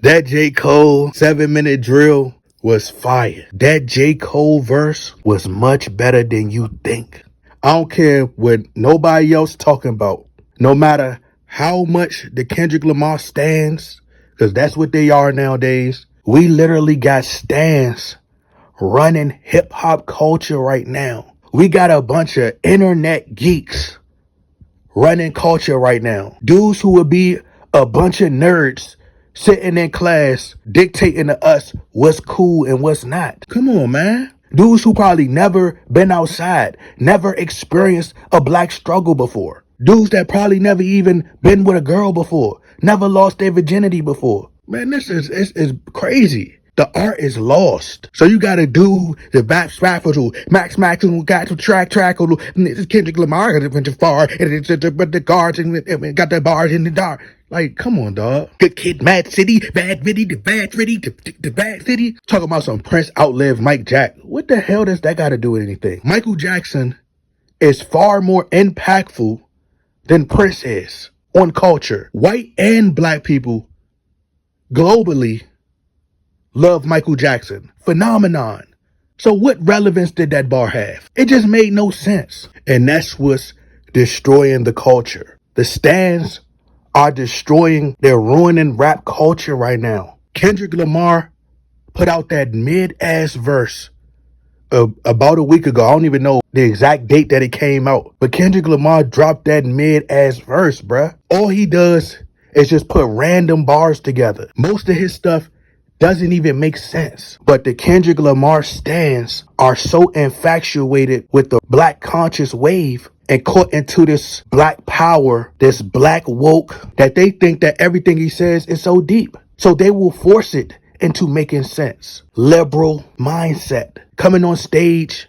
That J.Cole 7-minute drill was fire. That J.Cole verse was much better than you think. I don't care what nobody else talking about. No matter how much the Kendrick Lamar stands, because that's what they are nowadays. We literally got stands running hip hop culture right now. We got a bunch of internet geeks running culture right now. Dudes who would be a bunch of nerds sitting in class dictating to us what's cool and what's not. Come on, man. Dudes who probably never been outside, never experienced a black struggle before. Dudes that probably never even been with a girl before, never lost their virginity before. Man, this is crazy. The art is lost. So you gotta do the back spackle, max who got to track, this is Kendrick Lamar, went too far, but the guards and got the bars in the dark. Like, come on, dog. Good kid, Mad City, Bad City, the Bad City, the Bad City. Talking about some Prince outlived Mike Jack. What the hell does that got to do with anything? Michael Jackson is far more impactful than Prince is on culture. White and black people globally love Michael Jackson. Phenomenon. So what relevance did that bar have? It just made no sense. And that's what's destroying the culture. The stands are destroying, they're ruining rap culture right now. Kendrick Lamar put out that mid-ass verse about a week ago. I don't even know the exact date that it came out. But Kendrick Lamar dropped that mid-ass verse, bruh. All he does is just put random bars together. Most of his stuff doesn't even make sense. But the Kendrick Lamar stans are so infatuated with the black conscious wave and caught into this black power, this black woke, that they think that everything he says is so deep. So they will force it into making sense. Liberal mindset. Coming on stage,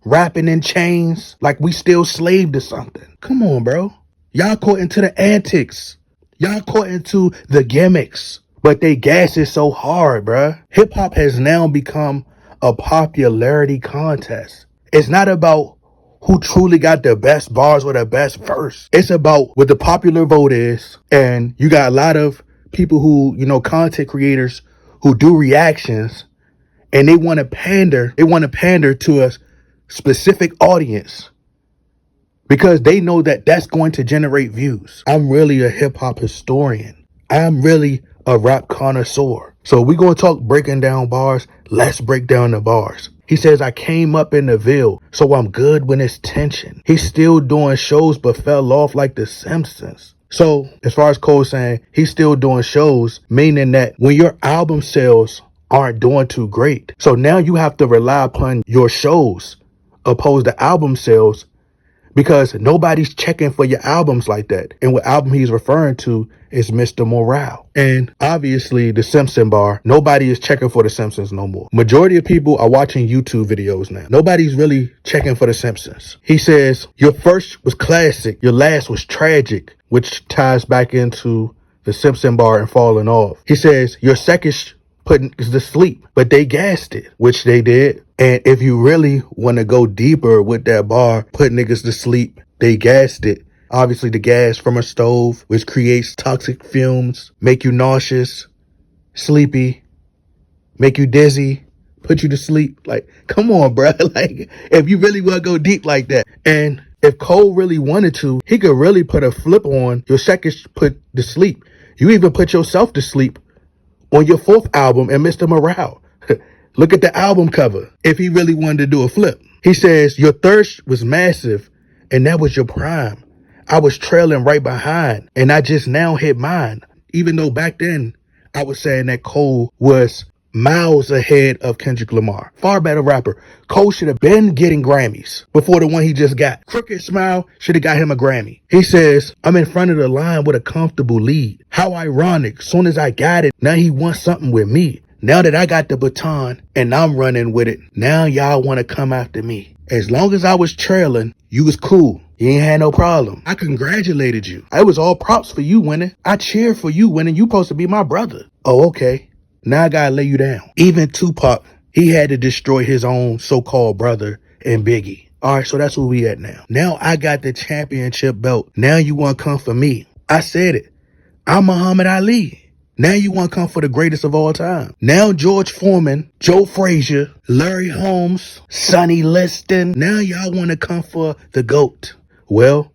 rapping in chains like we still slave to something. Come on, bro. Y'all caught into the antics. Y'all caught into the gimmicks. But they gas it so hard, bruh. Hip hop has now become a popularity contest. It's not about who truly got the best bars or the best verse. It's about what the popular vote is. And you got a lot of people who, content creators who do reactions and they want to pander. They want to pander to a specific audience because they know that that's going to generate views. I'm really a hip hop historian. I'm really a rap connoisseur. So we're going to talk breaking down bars. Let's break down the bars. He says, I came up in the Ville, so I'm good when it's tension. He's still doing shows, but fell off like The Simpsons. So as far as Cole saying, he's still doing shows, meaning that when your album sales aren't doing too great. So now you have to rely upon your shows opposed to album sales because nobody's checking for your albums like that. And what album he's referring to is Mr. Morale. And obviously the Simpson bar, nobody is checking for the Simpsons no more. Majority of people are watching YouTube videos now. Nobody's really checking for the Simpsons. He says, your first was classic, your last was tragic, which ties back into the Simpson bar and falling off. He says, your second put niggas to sleep, but they gassed it, which they did. And if you really want to go deeper with that bar, put niggas to sleep, they gassed it. Obviously the gas from a stove, which creates toxic fumes, make you nauseous, sleepy, make you dizzy, put you to sleep. Like, come on, bro. Like, if you really want to go deep like that. And if Cole really wanted to, he could really put a flip on your second put to sleep. You even put yourself to sleep on your fourth album and Mr. Morale. Look at the album cover. If he really wanted to do a flip. He says, your thirst was massive and that was your prime. I was trailing right behind and I just now hit mine. Even though back then I was saying that Cole was miles ahead of Kendrick Lamar. Far better rapper. Cole should have been getting Grammys before the one he just got. Crooked Smile should have got him a Grammy. He says, I'm in front of the line with a comfortable lead. How ironic. Soon as I got it, now he wants something with me. Now that I got the baton and I'm running with it, now y'all want to come after me. As long as I was trailing, you was cool. You ain't had no problem. I congratulated you. I was all props for you winning. I cheered for you winning. You supposed to be my brother. Oh, okay. Now I gotta lay you down. Even Tupac, he had to destroy his own so-called brother and Biggie. All right, so that's where we at now. Now I got the championship belt. Now you want to come for me. I said it. I'm Muhammad Ali. Now you want to come for the greatest of all time. Now George Foreman, Joe Frazier, Larry Holmes, Sonny Liston. Now y'all want to come for the GOAT. Well,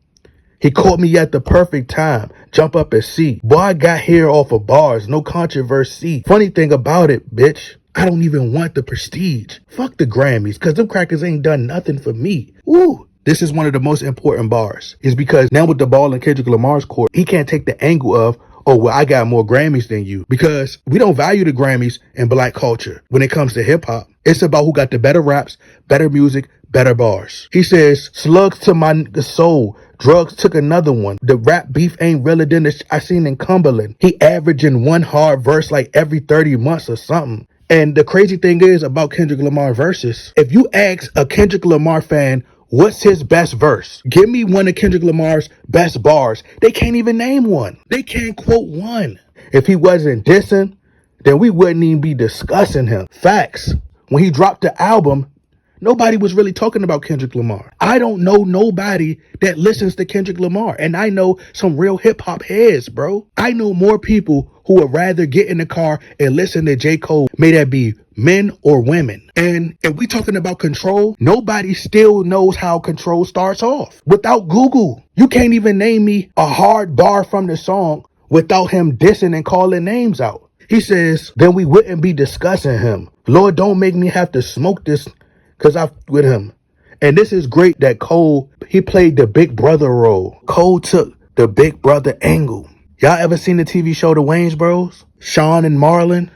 he caught me at the perfect time. Jump up and see. Boy, I got here off of bars. No controversy. Funny thing about it, bitch, I don't even want the prestige. Fuck the Grammys, because them crackers ain't done nothing for me. Ooh. This is one of the most important bars. Is because now with the ball in Kendrick Lamar's court, he can't take the angle of, oh, well, I got more Grammys than you. Because we don't value the Grammys in black culture when it comes to hip hop. It's about who got the better raps, better music, better bars. He says, slugs to my soul. Drugs took another one. The rap beef ain't realer than I seen in Cumberland. He averaging one hard verse like every 30 months or something. And the crazy thing is about Kendrick Lamar verses, if you ask a Kendrick Lamar fan, what's his best verse? Give me one of Kendrick Lamar's best bars. They can't even name one. They can't quote one. If he wasn't dissing, then we wouldn't even be discussing him. Facts. When he dropped the album, nobody was really talking about Kendrick Lamar. I don't know nobody that listens to Kendrick Lamar. And I know some real hip hop heads, bro. I know more people who would rather get in the car and listen to J.Cole, may that be men or women. And if we talking about Control, nobody still knows how Control starts off. Without Google, you can't even name me a hard bar from the song without him dissing and calling names out. He says, then we wouldn't be discussing him. Lord, don't make me have to smoke this because I'm with him. And this is great that Cole, he played the big brother role. Cole took the big brother angle. Y'all ever seen the TV show The Wayans Bros? Sean and Marlon?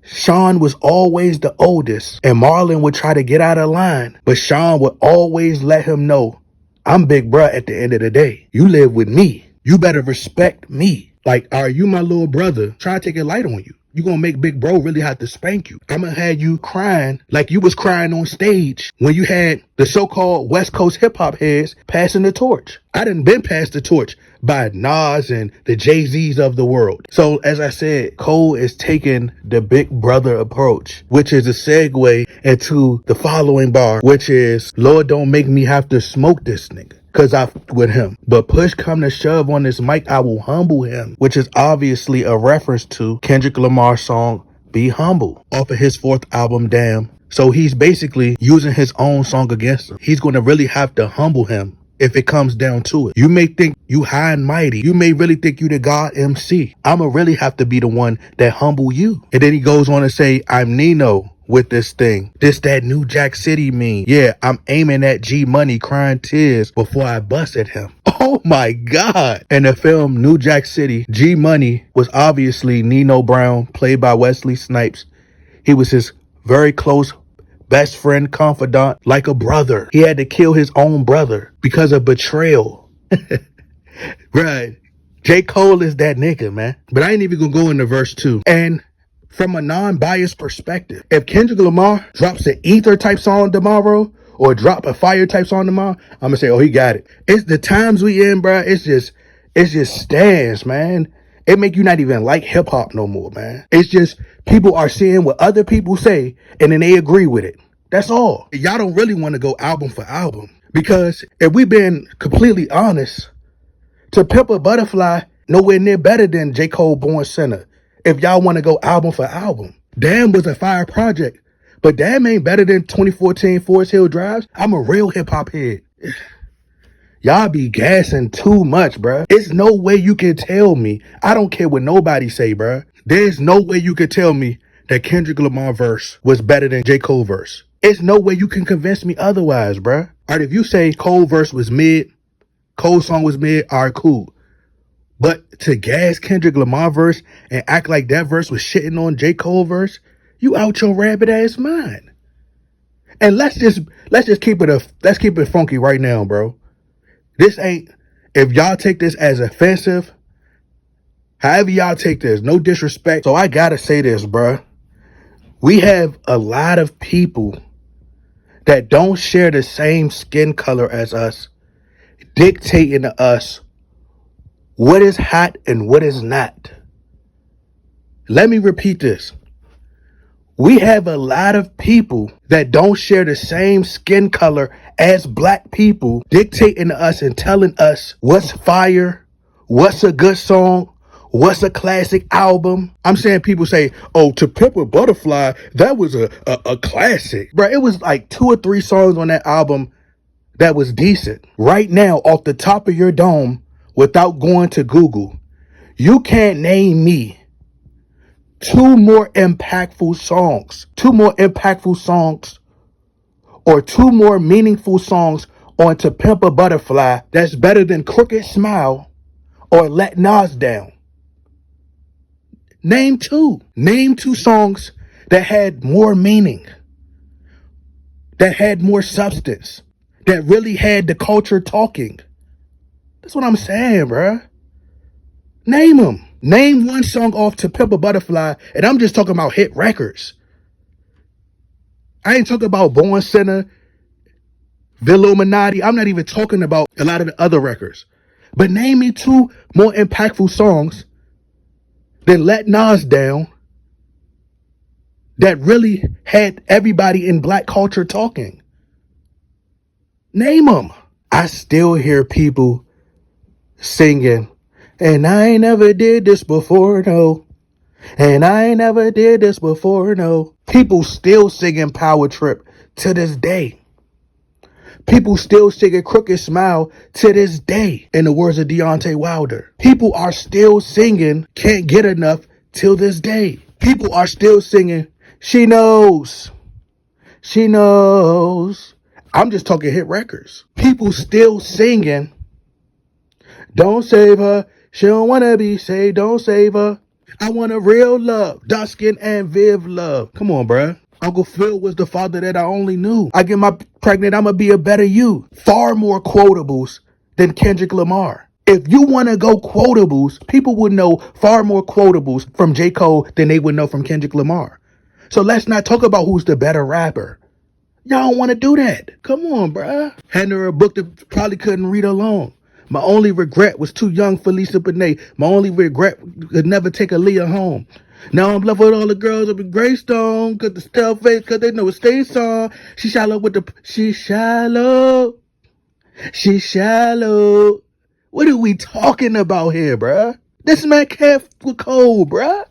Sean was always the oldest, and Marlon would try to get out of line, but Sean would always let him know, I'm big bruh at the end of the day. You live with me. You better respect me. Like, are you my little brother? Try to take it light on you. You gonna make big bro really have to spank you. I'm gonna have you crying like you was crying on stage when you had the so-called West Coast hip-hop heads passing the torch. I done been passed the torch by Nas and the Jay-Z's of the world. So as I said, Cole is taking the big brother approach, which is a segue into the following bar, which is, Lord, don't make me have to smoke this nigga. Cause I with him. But push come to shove on this mic, I will humble him. Which is obviously a reference to Kendrick Lamar's song, Be Humble, off of his fourth album, Damn. So he's basically using his own song against him. He's going to really have to humble him if it comes down to it. You may think you high and mighty. You may really think you the God MC. I'ma really have to be the one that humble you. And then he goes on to say, I'm Nino with this thing. This that New Jack City mean. Yeah, I'm aiming at G Money, crying tears before I bust at him. Oh my God. In the film New Jack City, G Money was obviously Nino Brown, played by Wesley Snipes. He was his very close best friend, confidant, like a brother. He had to kill his own brother because of betrayal. Right. J. Cole is that nigga, man. But I ain't even gonna go into verse 2. And from a non-biased perspective, if Kendrick Lamar drops an ether type song tomorrow or drop a fire type song tomorrow, I'm gonna say, oh, he got it. It's the times we in, bro. It's just stands, man. It make you not even like hip hop no more, man. It's just people are seeing what other people say and then they agree with it. That's all. Y'all don't really want to go album for album, because if we been completely honest, To Pimp a Butterfly nowhere near better than J. Cole Born Sinner. If y'all want to go album for album, Damn was a fire project, but Damn ain't better than 2014 Forest Hill Drives. I'm a real hip hop head. Y'all be gassing too much, bruh. It's no way you can tell me. I don't care what nobody say, bruh. There's no way you could tell me that Kendrick Lamar verse was better than J. Cole verse. It's no way you can convince me otherwise, bruh. All right, if you say Cole verse was mid, Cole song was mid, all right, cool. But to gas Kendrick Lamar verse and act like that verse was shitting on J. Cole verse, you out your rabbit ass mind. And let's just keep it funky right now, bro. This ain't, if y'all take this as offensive, however y'all take this, no disrespect. So I gotta say this, bruh. We have a lot of people that don't share the same skin color as us, dictating to us what is hot and what is not. Let me repeat this. We have a lot of people that don't share the same skin color as black people, dictating to us and telling us what's fire, what's a good song, What's a classic album? I'm saying people say, oh, To Pimp a Butterfly, that was a classic. Bro, it was like 2 or 3 songs on that album that was decent. Right now, off the top of your dome, without going to Google, you can't name me 2 more impactful songs. 2 more impactful songs or 2 more meaningful songs on To Pimp a Butterfly that's better than Crooked Smile or Let Nas Down. Name 2. Name 2 songs that had more meaning, that had more substance, that really had the culture talking. That's what I'm saying, bruh. Name them. Name 1 song off To Pimp a Butterfly, and I'm just talking about hit records. I ain't talking about Born Sinner, Villuminati. I'm not even talking about a lot of the other records. But name me 2 more impactful songs than Let Nas Down that really had everybody in black culture talking. Name them. I still hear people singing, and I ain't never did this before, no. And I ain't never did this before, no. People still singing Power Trip to this day. People still singing Crooked Smile to this day, in the words of Deontay Wilder. People are still singing Can't Get Enough till this day. People are still singing She Knows. She Knows. I'm just talking hit records. People still singing Don't Save Her. She don't want to be saved. Don't save her. I want a real love. Dark skin and Viv love. Come on, bruh. Uncle Phil was the father that I only knew. I get my pregnant, I'ma be a better you. Far more quotables than Kendrick Lamar. If you want to go quotables, people would know far more quotables from J.Cole than they would know from Kendrick Lamar. So let's not talk about who's the better rapper. Y'all don't want to do that. Come on, bruh. Handed her a book that probably couldn't read alone. My only regret was too young for Lisa Bonet. My only regret could never take Aaliyah home. Now I'm in love with all the girls up in Greystone, cause the stale face, cause they know it stays on. She shallow. She shallow. What are we talking about here, bruh? This man can't with Cole, bruh.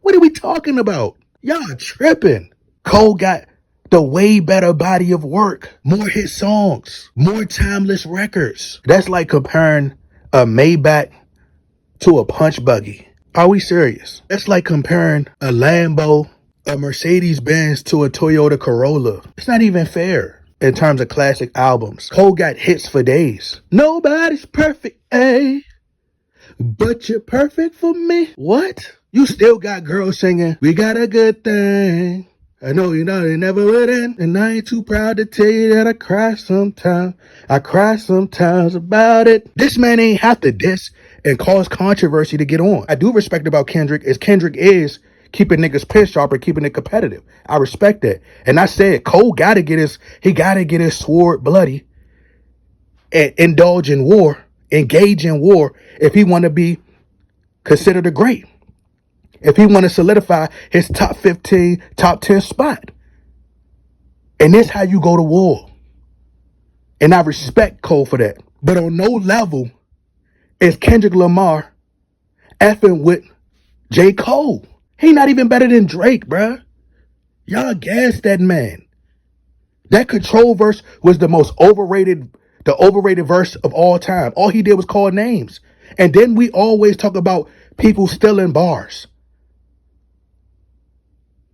What are we talking about? Y'all tripping. Cole got the way better body of work, more hit songs, more timeless records. That's like comparing a Maybach to a punch buggy. Are we serious? That's like comparing a Lambo, a Mercedes-Benz to a Toyota Corolla. It's not even fair in terms of classic albums. Cole got hits for days. Nobody's perfect, eh? But you're perfect for me. What? You still got girls singing, we got a good thing. I know you know they never would end. And I ain't too proud to tell you that I cry sometimes. I cry sometimes about it. This man ain't have to diss and cause controversy to get on. I do respect about Kendrick is keeping niggas pissed sharp and keeping it competitive. I respect that. And I said Cole gotta get his sword bloody and engage in war if he want to be considered a great. If he want to solidify his top 15, top 10 spot. And this how you go to war. And I respect Cole for that. But on no level is Kendrick Lamar effing with J. Cole. He not even better than Drake, bruh. Y'all gassed that man. That Control verse was the overrated verse of all time. All he did was call names. And then we always talk about people stealing bars.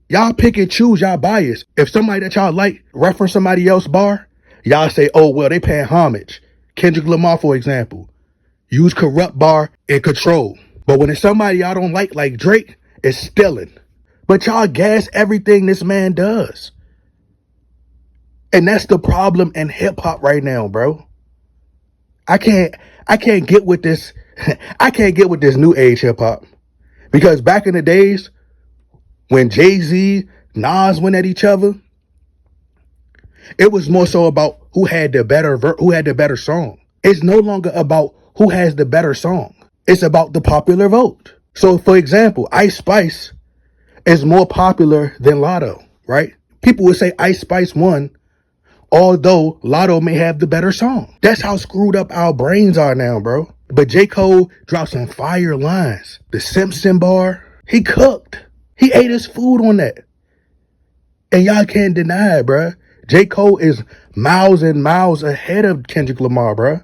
Y'all pick and choose, y'all bias. If somebody that y'all like reference somebody else's bar, y'all say, oh, well, they paying homage. Kendrick Lamar, for example, use corrupt bar and Control. But when it's somebody y'all don't like Drake, it's stealing. But y'all gas everything this man does. And that's the problem in hip hop right now, bro. I can't get with this. I can't get with this new age hip hop. Because back in the days, when Jay-Z, Nas went at each other, it was more so about who had the better song. It's no longer about who has the better song. It's about the popular vote. So, for example, Ice Spice is more popular than Lotto, right? People would say Ice Spice won, although Lotto may have the better song. That's how screwed up our brains are now, bro. But J. Cole dropped some fire lines. The Simpson bar, he cooked. He ate his food on that. And y'all can't deny it, bruh. J. Cole is miles and miles ahead of Kendrick Lamar, bruh.